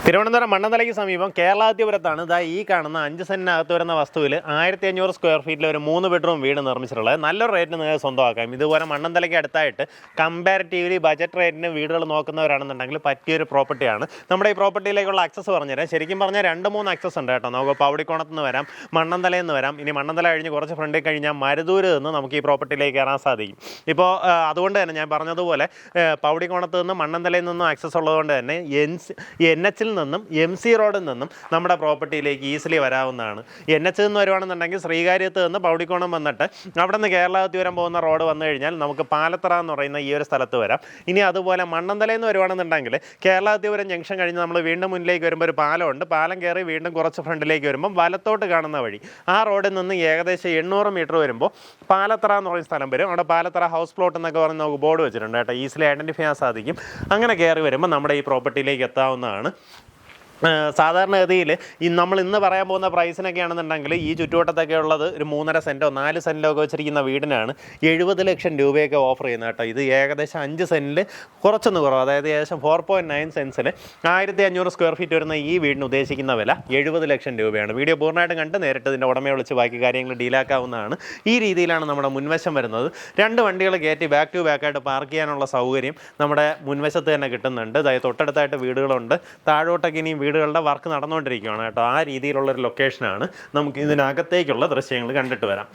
തിരുവനന്തപുരം മണ്ണന്തലയ്ക്ക് സമീപം കേരളാദ്യപുരത്താണ് ഈ കാണുന്ന 5 സെന്റിനകത്ത് വരുന്ന വസ്തുവിൽ 1500 സ്ക്വയർ ഫീറ്റിൽ ഒരു 3 ബെഡ്റൂം വീട് നിർമ്മിച്ചിട്ടുള്ളത്. നല്ലൊരു റേറ്റിന് നിങ്ങൾക്ക് സ്വന്തമാക്കാം. ഇതുപോലെ മണ്ണന്തലയ്ക്ക് അടുത്തായിട്ട് കമ്പാരിറ്റീവ്ലി ബജറ്റ് റേറ്റിന് വീടുകൾ നോക്കുന്നവരാണെന്നുണ്ടെങ്കിൽ പറ്റിയൊരു പ്രോപ്പർട്ടിയാണ്. നമ്മുടെ ഈ പ്രോപ്പർട്ടിയിലേക്കുള്ള ആക്സസ് പറഞ്ഞുതരാം. ശരിക്കും പറഞ്ഞാൽ 2-3 ആക്സസ് ഉണ്ട് കേട്ടോ. നമുക്ക് പൗടിക്കോണത്ത് നിന്ന് വരാം, മണ്ണന്തലയിൽ നിന്ന് വരാം. ഇനി മണ്ണന്തല കഴിഞ്ഞ് കുറച്ച് ഫ്രണ്ടിൽ കഴിഞ്ഞാൽ മരുതൂര് നിന്ന് നമുക്ക് ഈ പ്രോപ്പർട്ടിയിലേക്ക് കയറാൻ സാധിക്കും. ഇപ്പോൾ അതുകൊണ്ട് തന്നെ ഞാൻ പറഞ്ഞതുപോലെ പൗടിക്കോണത്ത് നിന്ന് മണ്ണന്തലയിൽ നിന്നും ആക്സസ് ഉള്ളതുകൊണ്ട് തന്നെ NH നിന്നും MC റോഡിൽ നിന്നും നമ്മുടെ പ്രോപ്പർട്ടിയിലേക്ക് ഈസിലി വരാവുന്നതാണ്. NH നിന്ന് വരുവാണെന്നുണ്ടെങ്കിൽ ശ്രീകാര്യത്ത് നിന്ന് പൗടിക്കോണം വന്നിട്ട് അവിടെ നിന്ന് കേരളാദ്യപുരം പോകുന്ന റോഡ് വന്നു കഴിഞ്ഞാൽ നമുക്ക് പാലത്തറ എന്ന് പറയുന്ന ഈ ഒരു സ്ഥലത്ത് വരാം. ഇനി അതുപോലെ മണ്ണന്തലയിൽ നിന്ന് വരുവാണെന്നുണ്ടെങ്കിൽ കേരളാദ്യപുരം ജംഗ്ഷൻ കഴിഞ്ഞ് നമ്മൾ വീണ്ടും മുന്നിലേക്ക് വരുമ്പോൾ ഒരു പാലമുണ്ട്. പാലം കയറി വീണ്ടും കുറച്ച് ഫ്രണ്ടിലേക്ക് വരുമ്പോൾ വലത്തോട്ട് കാണുന്ന വഴി ആ റോഡിൽ നിന്ന് ഏകദേശം 800 മീറ്റർ വരുമ്പോൾ പാലത്തറ എന്ന് പറയുന്ന സ്ഥലം വരും. അവിടെ പാലത്തറ ഹൗസ് പ്ലോട്ട് എന്നൊക്കെ പറഞ്ഞ് നമുക്ക് ബോർഡ് വെച്ചിട്ടുണ്ട് കേട്ടോ. ഈസിലി ഐഡൻറ്റിഫൈ ചെയ്യാൻ സാധിക്കും. അങ്ങനെ കയറി വരുമ്പോൾ നമ്മുടെ ഈ പ്രോപ്പർട്ടിയിലേക്ക് എത്താവുന്നതാണ്. സാധാരണഗതിയിൽ നമ്മൾ ഇന്ന് പറയാൻ പോകുന്ന പ്രൈസിനൊക്കെ ആണെന്നുണ്ടെങ്കിൽ ഈ ചുറ്റുവട്ടത്തൊക്കെ ഉള്ളത് ഒരു 3.5 സെൻറ്റോ 4 സെൻറ്റോ ഒക്കെ വെച്ചിരിക്കുന്ന വീടിനാണ് 70 ലക്ഷം രൂപയൊക്കെ ഓഫർ ചെയ്യുന്നത് കേട്ടോ. ഇത് ഏകദേശം 5 സെൻറ്റിൽ കുറച്ചൊന്ന് കുറവ്, അതായത് ഏകദേശം 4.9 സെൻസിൽ 1500 സ്ക്വയർ ഫീറ്റ് വരുന്ന ഈ വീടിന് ഉദ്ദേശിക്കുന്ന വില 70 ലക്ഷം രൂപയാണ്. വീഡിയോ പൂർണ്ണമായിട്ടും കണ്ട് നേരിട്ട് ഇതിൻ്റെ ഉടമയെ വിളിച്ച് ബാക്കി കാര്യങ്ങൾ ഡീലാക്കാവുന്നതാണ്. ഈ രീതിയിലാണ് നമ്മുടെ മുൻവശം വരുന്നത്. 2 വണ്ടികൾ കയറ്റി ബാക്ക് ടു ബാക്കായിട്ട് പാർക്ക് ചെയ്യാനുള്ള സൗകര്യം നമ്മുടെ മുൻവശത്ത് തന്നെ കിട്ടുന്നുണ്ട്. അതായത് തൊട്ടടുത്തായിട്ട് വീടുകളുണ്ട്. താഴോട്ടൊക്കെ ഇനിയും വീടുകളുടെ വർക്ക് നടന്നുകൊണ്ടിരിക്കുകയാണ് കേട്ടോ. ആ രീതിയിലുള്ളൊരു ലൊക്കേഷനാണ്. നമുക്ക് ഇതിനകത്തേക്കുള്ള ദൃശ്യങ്ങൾ കണ്ടിട്ട് വരാം.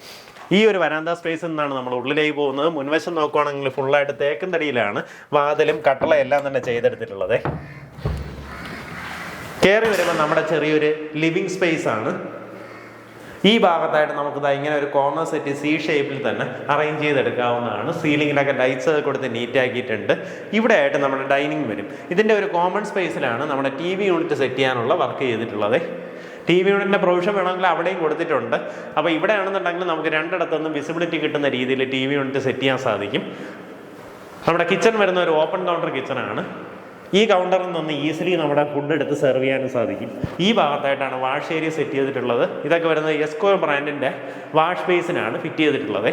ഈ ഒരു വരാന്ത സ്പേസിൽ നിന്നാണ് നമ്മൾ ഉള്ളിലേക്ക് പോകുന്നത്. മുൻവശം നോക്കുകയാണെങ്കിൽ ഫുള്ളായിട്ട് തേക്കും തടിയിലാണ് വാതിലും കട്ടളയെല്ലാം തന്നെ ചെയ്തെടുത്തിട്ടുള്ളത്. കയറി വരുമ്പോൾ നമ്മുടെ ചെറിയൊരു ലിവിങ് സ്പേസ് ആണ്. ഈ ഭാഗത്തായിട്ട് നമുക്ക് ഇങ്ങനെ ഒരു കോർണർ സെറ്റ് C ഷേപ്പിൽ തന്നെ അറേഞ്ച് ചെയ്തെടുക്കാവുന്നതാണ്. സീലിങ്ങിലൊക്കെ ലൈറ്റ്സ് കൊടുത്ത് നീറ്റാക്കിയിട്ടുണ്ട്. ഇവിടെ ആയിട്ട് നമ്മുടെ ഡൈനിങ് വരും. ഇതിൻ്റെ ഒരു കോമൺ സ്പേസിലാണ് നമ്മുടെ TV യൂണിറ്റ് സെറ്റ് ചെയ്യാനുള്ള വർക്ക് ചെയ്തിട്ടുള്ളത്. TV യൂണിറ്റിൻ്റെ പ്രൊവിഷൻ വേണമെങ്കിൽ അവിടെയും കൊടുത്തിട്ടുണ്ട്. അപ്പോൾ ഇവിടെ ആണെന്നുണ്ടെങ്കിൽ നമുക്ക് രണ്ടിടത്തുനിന്നും വിസിബിലിറ്റി കിട്ടുന്ന രീതിയിൽ TV യൂണിറ്റ് സെറ്റ് ചെയ്യാൻ സാധിക്കും. നമ്മുടെ കിച്ചൺ വരുന്ന ഒരു ഓപ്പൺ കൗണ്ടർ കിച്ചണാണ്. ഈ കൗണ്ടറിൽ നിന്ന് ഈസിലി നമ്മുടെ ഫുഡ് എടുത്ത് സെർവ് ചെയ്യാനും സാധിക്കും. ഈ ഭാഗത്തായിട്ടാണ് വാഷ് ഏരിയ സെറ്റ് ചെയ്തിട്ടുള്ളത്. ഇതൊക്കെ വരുന്നത് എസ്കോ ബ്രാൻഡിൻ്റെ വാഷ് ബേസിനാണ് ഫിറ്റ് ചെയ്തിട്ടുള്ളത്.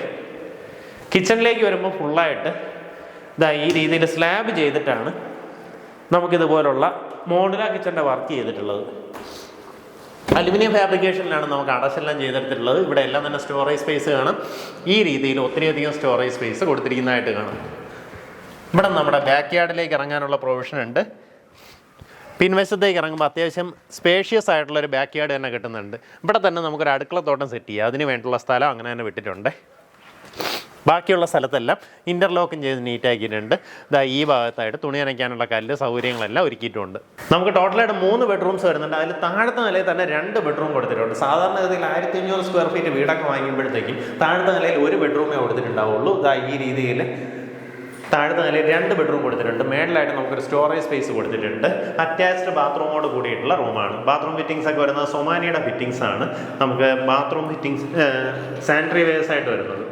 കിച്ചണിലേക്ക് വരുമ്പോൾ ഫുള്ളായിട്ട് ഈ രീതിയിൽ സ്ലാബ് ചെയ്തിട്ടാണ് നമുക്കിതുപോലുള്ള മോഡുലാർ കിച്ചൻ്റെ വർക്ക് ചെയ്തിട്ടുള്ളത്. അലുമിനിയം ഫാബ്രിക്കേഷനിലാണ് നമുക്ക് അടച്ചെല്ലാം ചെയ്തെടുത്തിട്ടുള്ളത്. ഇവിടെ എല്ലാം തന്നെ സ്റ്റോറേജ് സ്പേസ് കാണാം. ഈ രീതിയിൽ ഒത്തിരിയധികം സ്റ്റോറേജ് സ്പേസ് കൊടുത്തിരിക്കുന്നതായിട്ട് കാണാം. ഇവിടെ നമ്മുടെ ബാക്ക് യാർഡിലേക്ക് ഇറങ്ങാനുള്ള പ്രൊവിഷൻ ഉണ്ട്. പിൻവശത്തേക്ക് ഇറങ്ങുമ്പോൾ അത്യാവശ്യം സ്പേഷ്യസ് ആയിട്ടുള്ളൊരു ബാക്ക് യാർഡ് തന്നെ കിട്ടുന്നുണ്ട്. ഇവിടെ തന്നെ നമുക്കൊരു അടുക്കളത്തോട്ടം സെറ്റ് ചെയ്യുക. അതിന് വേണ്ടിയുള്ള സ്ഥലം അങ്ങനെ തന്നെ വിട്ടിട്ടുണ്ട്. ബാക്കിയുള്ള സ്ഥലത്തെല്ലാം ഇൻ്റർലോക്കും ചെയ്ത് നീറ്റാക്കിയിട്ടുണ്ട്. ഈ ഭാഗത്തായിട്ട് തുണി നനയ്ക്കാനുള്ള കല്ല് സൗകര്യങ്ങളെല്ലാം ഒരുക്കിയിട്ടുണ്ട്. നമുക്ക് ടോട്ടലായിട്ട് 3 ബെഡ്റൂംസ് വരുന്നുണ്ട്. അതിൽ താഴത്തെ നിലയിൽ തന്നെ 2 ബെഡ്റൂം കൊടുത്തിട്ടുണ്ട്. സാധാരണഗതിയിൽ 1500 സ്ക്വയർ ഫീറ്റ് വീടൊക്കെ വാങ്ങിക്കുമ്പോഴത്തേക്കും താഴത്തെ നിലയിൽ 1 ബെഡ്റൂമേ കൊടുത്തിട്ടുണ്ടാവുള്ളൂ. ഈ രീതിയിൽ താഴത്തെ നിലയിൽ 2 ബെഡ്റൂം കൊടുത്തിട്ടുണ്ട്. മേളിലായിട്ട് നമുക്കൊരു സ്റ്റോറേജ് സ്പേസ് കൊടുത്തിട്ടുണ്ട്. അറ്റാച്ച്ഡ് ബാത്റൂമോട് കൂടിയിട്ടുള്ള റൂമാണ്. ബാത്റൂം ഫിറ്റിങ്സ് ഒക്കെ വരുന്നത് സൊമാനിയുടെ ഫിറ്റിങ്സ് ആണ്. നമുക്ക് ബാത്റൂം ഫിറ്റിങ്സ് സാനിറ്ററി വെയർസ് ആയിട്ട് വരുന്നത്.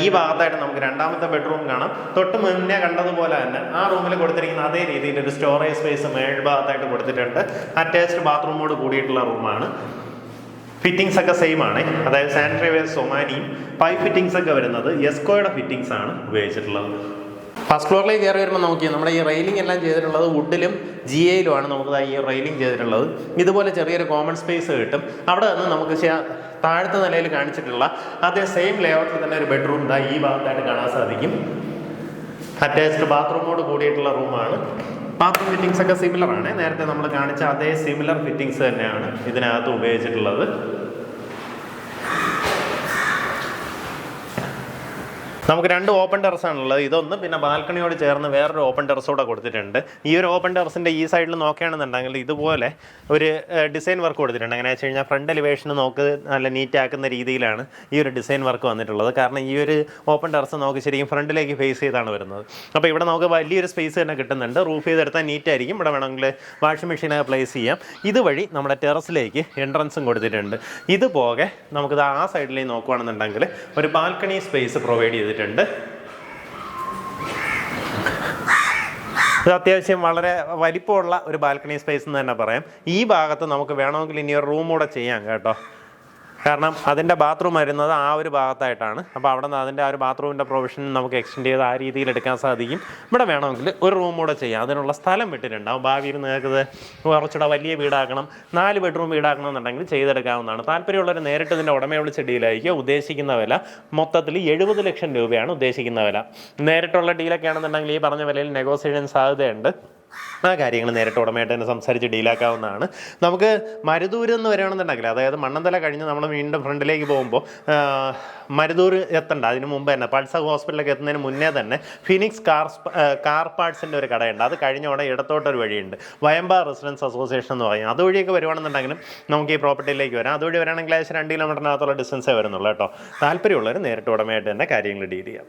ഈ ഭാഗത്തായിട്ട് നമുക്ക് 2ാമത്തെ ബെഡ്റൂം കാണാം. തൊട്ട് മുന്നേ കണ്ടതുപോലെ തന്നെ ആ റൂമിൽ കൊടുത്തിരിക്കുന്ന അതേ രീതിയിൽ ഒരു സ്റ്റോറേജ് സ്പേസ് മേൽഭാഗത്തായിട്ട് കൊടുത്തിട്ടുണ്ട്. അറ്റാച്ച്ഡ് ബാത്റൂമോട് കൂടിയിട്ടുള്ള റൂമാണ്. ഫിറ്റിങ്സ് ഒക്കെ സെയിം ആണ്. അതായത് സാനിറ്ററി വെയർ സൊമാനിയും പൈപ്പ് ഫിറ്റിങ്സ് ഒക്കെ വരുന്നത് എസ്കോയുടെ ഫിറ്റിങ്സ് ആണ് ഉപയോഗിച്ചിട്ടുള്ളത്. ഫസ്റ്റ് ഫ്ലോറിലേക്ക് കയറി വരുമ്പോൾ നോക്കി നമ്മുടെ ഈ റെയിലിംഗ് എല്ലാം ചെയ്തിട്ടുള്ളത് വുഡിലും GA-യിലുമാണ് നമുക്ക് ഈ റെയിലിംഗ് ചെയ്തിട്ടുള്ളത്. ഇതുപോലെ ചെറിയൊരു കോമൺ സ്പേസ് കിട്ടും. അവിടെ നിന്ന് നമുക്ക് താഴത്തെ നിലയിൽ കാണിച്ചിട്ടുള്ള അതേ സെയിം ലേഔട്ടിൽ തന്നെ ഒരു ബെഡ്റൂം ഈ ഭാഗത്തായിട്ട് കാണാൻ സാധിക്കും. അറ്റാച്ച്ഡ് ബാത്റൂമോട് കൂടിയിട്ടുള്ള റൂമാണ്. ബാത്റൂം ഫിറ്റിങ്സ് ഒക്കെ സിമിലർ ആണ്. നേരത്തെ നമ്മൾ കാണിച്ച അതേ സിമിലർ ഫിറ്റിങ്സ് തന്നെയാണ് ഇതിനകത്ത് ഉപയോഗിച്ചിട്ടുള്ളത്. നമുക്ക് 2 ഓപ്പൺ ടെറസാണുള്ളത്. ഇതൊന്ന് പിന്നെ ബാൽക്കണിയോട് ചേർന്ന് വേറൊരു ഓപ്പൺ ടെറസ് കൂടെ കൊടുത്തിട്ടുണ്ട്. ഈ ഒരു ഓപ്പൺ ടെറസിൻ്റെ ഈ സൈഡിൽ നോക്കുകയാണെന്നുണ്ടെങ്കിൽ ഇതുപോലെ ഒരു ഡിസൈൻ വർക്ക് കൊടുത്തിട്ടുണ്ട്. എങ്ങനെ വെച്ച് കഴിഞ്ഞാൽ ഫ്രണ്ട് എലിവേഷന് നോക്ക് നല്ല നീറ്റ് ആക്കുന്ന രീതിയിലാണ് ഈ ഒരു ഡിസൈൻ വർക്ക് വന്നിട്ടുള്ളത്. കാരണം ഈ ഒരു ഓപ്പൺ ടെറസ് നോക്കി ശരിക്കും ഫ്രണ്ടിലേക്ക് ഫേസ് ചെയ്താണ് വരുന്നത്. അപ്പോൾ ഇവിടെ നമുക്ക് വലിയൊരു സ്പേസ് തന്നെ കിട്ടുന്നുണ്ട്. റൂഫ് ചെയ്തെടുത്താൽ നീറ്റായിരിക്കും. ഇവിടെ വേണമെങ്കിൽ വാഷിംഗ് മെഷീനൊക്കെ പ്ലേസ് ചെയ്യാം. ഇതുവഴി നമ്മുടെ ടെറസിലേക്ക് എൻട്രൻസും കൊടുത്തിട്ടുണ്ട്. ഇതുപോലെ നമുക്കിത് ആ സൈഡിലേക്ക് നോക്കുകയാണെന്നുണ്ടെങ്കിൽ ഒരു ബാൽക്കണി സ്പേസ് പ്രൊവൈഡ് ചെയ്തിട്ടുണ്ട്. ഇത് അത്യാവശ്യം വളരെ വലിപ്പമുള്ള ഒരു ബാൽക്കണി സ്പേസ് എന്ന് തന്നെ പറയാം. ഈ ഭാഗത്ത് നമുക്ക് വേണമെങ്കിൽ ഇനി ഒരു റൂം കൂടെ ചെയ്യാം കേട്ടോ. കാരണം അതിൻ്റെ ബാത്റൂം വരുന്നത് ആ ഒരു ഭാഗത്തായിട്ടാണ്. അപ്പോൾ അവിടെ നിന്ന് അതിൻ്റെ ആ ഒരു ബാത്റൂമിൻ്റെ പ്രൊവിഷൻ നമുക്ക് എക്സ്റ്റെൻഡ് ചെയ്ത് ആ രീതിയിൽ എടുക്കാൻ സാധിക്കും. ഇവിടെ വേണമെങ്കിൽ ഒരു റൂം കൂടെ ചെയ്യാം, അതിനുള്ള സ്ഥലം വിട്ടിട്ടുണ്ടാവും. ഭാവിയിൽ നിങ്ങൾക്ക് കുറച്ചുകൂടെ വലിയ വീടാക്കണം, 4 ബെഡ്റൂം വീടാക്കണം എന്നുണ്ടെങ്കിൽ ചെയ്തെടുക്കാവുന്നതാണ്. താല്പര്യമുള്ളവർ നേരിട്ട് ഇതിൻ്റെ ഉടമയെ വിളിച്ച് ഡീലായിരിക്കും. ഉദ്ദേശിക്കുന്ന വില മൊത്തത്തിൽ 70 ലക്ഷം രൂപയാണ് ഉദ്ദേശിക്കുന്ന വില. നേരിട്ടുള്ള ഡീലൊക്കെ ആണെന്നുണ്ടെങ്കിൽ ഈ പറഞ്ഞ വിലയിൽ നെഗോസിയേഷൻ സാധ്യതയുണ്ട്. ആ കാര്യങ്ങൾ നേരിട്ട് ഉടമയായിട്ട് തന്നെ സംസാരിച്ച് ഡീലാക്കാവുന്നതാണ്. നമുക്ക് മരുതൂർ എന്ന് വരികയാണെന്നുണ്ടെങ്കിൽ, അതായത് മണ്ണന്തല കഴിഞ്ഞ് നമ്മൾ വീണ്ടും ഫ്രണ്ടിലേക്ക് പോകുമ്പോൾ മരുതൂർ എത്തണ്ട, അതിന് മുമ്പ് തന്നെ പൾസർ ഹോസ്പിറ്റലിലേക്ക് എത്തുന്നതിന് മുന്നേ തന്നെ ഫിനിക്സ് കാർ പാർട്സിൻ്റെ ഒരു കടയുണ്ട്. അത് കഴിഞ്ഞോടെ ഇടത്തോട്ടൊരു വഴിയുണ്ട്, വയമ്പാ റെസിഡൻസ് അസോസിയേഷൻ എന്ന് പറയും. അതുവഴിയൊക്കെ വരുവാണെന്നുണ്ടെങ്കിലും നമുക്ക് ഈ പ്രോപ്പർട്ടിയിലേക്ക് വരാം. അതുവഴി വരാണെങ്കിൽ ഏകദേശം 2 കിലോമീറ്ററിനകത്തുള്ള ഡിസ്റ്റൻസേ വരുന്നുള്ളൂ കേട്ടോ. താല്പര്യമുള്ളവർ നേരിട്ട് ഉടമയായിട്ട് തന്നെ കാര്യങ്ങൾ ഡീൽ ചെയ്യാം.